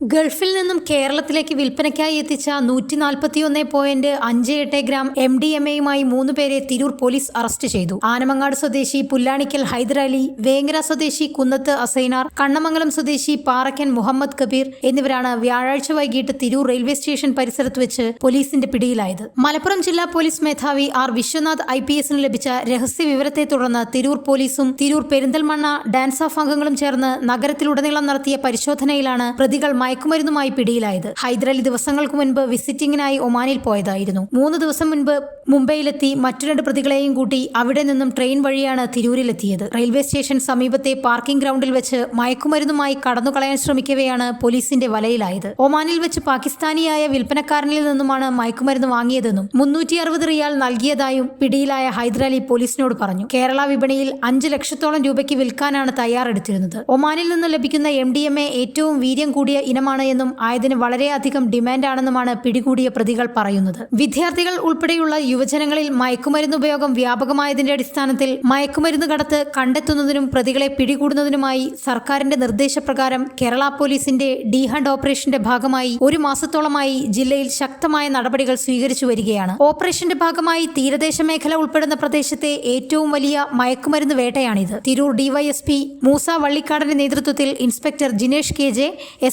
ഗൾഫിൽ നിന്നും കേരളത്തിലേക്ക് വിൽപ്പനയ്ക്കായി എത്തിച്ച 141.58 ഗ്രാം MDMA-യുമായി 3 പേരെ തിരൂർ പോലീസ് അറസ്റ്റ് ചെയ്തു. ആനമങ്ങാട് സ്വദേശി പുല്ലാണിക്കൽ ഹൈദരലി, വേങ്ങര സ്വദേശി കുന്നത്ത് അസൈനാർ, കണ്ണമംഗലം സ്വദേശി പാറക്കൻ മുഹമ്മദ് കബീർ എന്നിവരാണ് വ്യാഴാഴ്ച വൈകിട്ട് തിരൂർ റെയിൽവേ സ്റ്റേഷൻ പരിസരത്ത് വെച്ച് പോലീസിന്റെ പിടിയിലായത്. മലപ്പുറം ജില്ലാ പോലീസ് മേധാവി ആർ വിശ്വനാഥ് IPS-ന് ലഭിച്ച രഹസ്യ വിവരത്തെ തുടർന്ന് തിരൂർ പോലീസും തിരൂർ പെരിന്തൽമണ്ണ ഡാൻസ് ഓഫ് അംഗങ്ങളും ചേർന്ന് നഗരത്തിലുടനീളം നടത്തിയ പരിശോധനയിലാണ് പ്രതികൾ മയക്കുമരുന്നുമായി പിടിയിലായത്. ഹൈദരലി ദിവസങ്ങൾക്ക് മുൻപ് വിസിറ്റിംഗിനായി ഒമാനിൽ പോയതായിരുന്നു. 3 ദിവസം മുൻപ് മുംബൈയിലെത്തി മറ്റു 2 പ്രതികളെയും കൂട്ടി അവിടെ നിന്നും ട്രെയിൻ വഴിയാണ് തിരൂരിലെത്തിയത്. റെയിൽവേ സ്റ്റേഷൻ സമീപത്തെ പാർക്കിംഗ് ഗ്രൗണ്ടിൽ വെച്ച് മയക്കുമരുന്നുമായി കടന്നുകളയാൻ ശ്രമിക്കവെയാണ് പോലീസിന്റെ വലയിലായത്. ഒമാനിൽ വെച്ച് പാകിസ്ഥാനിയായ വിൽപ്പനക്കാരനിൽ നിന്നുമാണ് മയക്കുമരുന്ന് വാങ്ങിയതെന്നും 360 റിയാൽ നൽകിയതായും പിടിയിലായ ഹൈദരലി പോലീസിനോട് പറഞ്ഞു. കേരള വിപണിയിൽ 5 ലക്ഷത്തോളം രൂപയ്ക്ക് വിൽക്കാനാണ് തയ്യാറെടുത്തിരുന്നത്. ഒമാനിൽ നിന്ന് ലഭിക്കുന്ന MDMA ഏറ്റവും വീര്യം കൂടിയ ഇനമാണ് എന്നും ആയതിന് വളരെയധികം ഡിമാൻഡാണെന്നുമാണ് പിടികൂടിയ പ്രതികൾ പറയുന്നത്. വിദ്യാർത്ഥികൾ ഉൾപ്പെടെയുള്ള യുവജനങ്ങളിൽ മയക്കുമരുന്ന് ഉപയോഗം വ്യാപകമായതിന്റെ അടിസ്ഥാനത്തിൽ മയക്കുമരുന്ന് കടത്ത് കണ്ടെത്തുന്നതിനും പ്രതികളെ പിടികൂടുന്നതിനുമായി സർക്കാരിന്റെ നിർദ്ദേശപ്രകാരം കേരള പോലീസിന്റെ ഡി-ഹണ്ട് ഓപ്പറേഷന്റെ ഭാഗമായി 1 മാസത്തോളമായി ജില്ലയിൽ ശക്തമായ നടപടികൾ സ്വീകരിച്ചു വരികയാണ്. ഓപ്പറേഷന്റെ ഭാഗമായി തീരദേശ മേഖല ഉൾപ്പെടുന്ന പ്രദേശത്തെ ഏറ്റവും വലിയ മയക്കുമരുന്ന് വേട്ടയാണിത്. തിരൂർ DYSP മൂസ വള്ളിക്കാടന്റെ നേതൃത്വത്തിൽ inspector Jinesh KJ,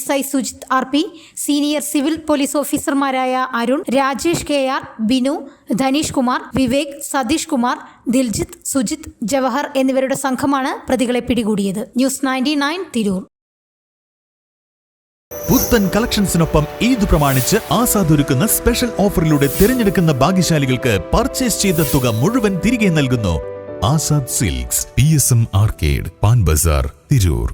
SI Sujith RP, senior civil police ഓഫീസർമാരായ അരുൺ, രാജേഷ് KR, ബിനു, ധനീഷ് കുമാർ, വിവേക്, സതീഷ് കുമാർ, ദിൽജിത്ത്, സുജിത്, ജവഹർ എന്നിവരുടെ സംഘമാണ് പ്രതികളെ പിടികൂടിയത്. ന്യൂസ് 99 തിരൂർ. പുത്തൻ കളക്ഷൻസിനൊപ്പം ഈദ് പ്രമാണിച്ച് ആസാദ് ഒരുക്കുന്ന സ്പെഷ്യൽ ഓഫറിലൂടെ തിരഞ്ഞെടുക്കുന്ന ഭാഗ്യശാലികൾക്ക് പർച്ചേസ് ചെയ്ത തുക മുഴുവൻ തിരികെ നൽകുന്നു. Azad silks, PSM arcade, Pan Bazaar, Tirur.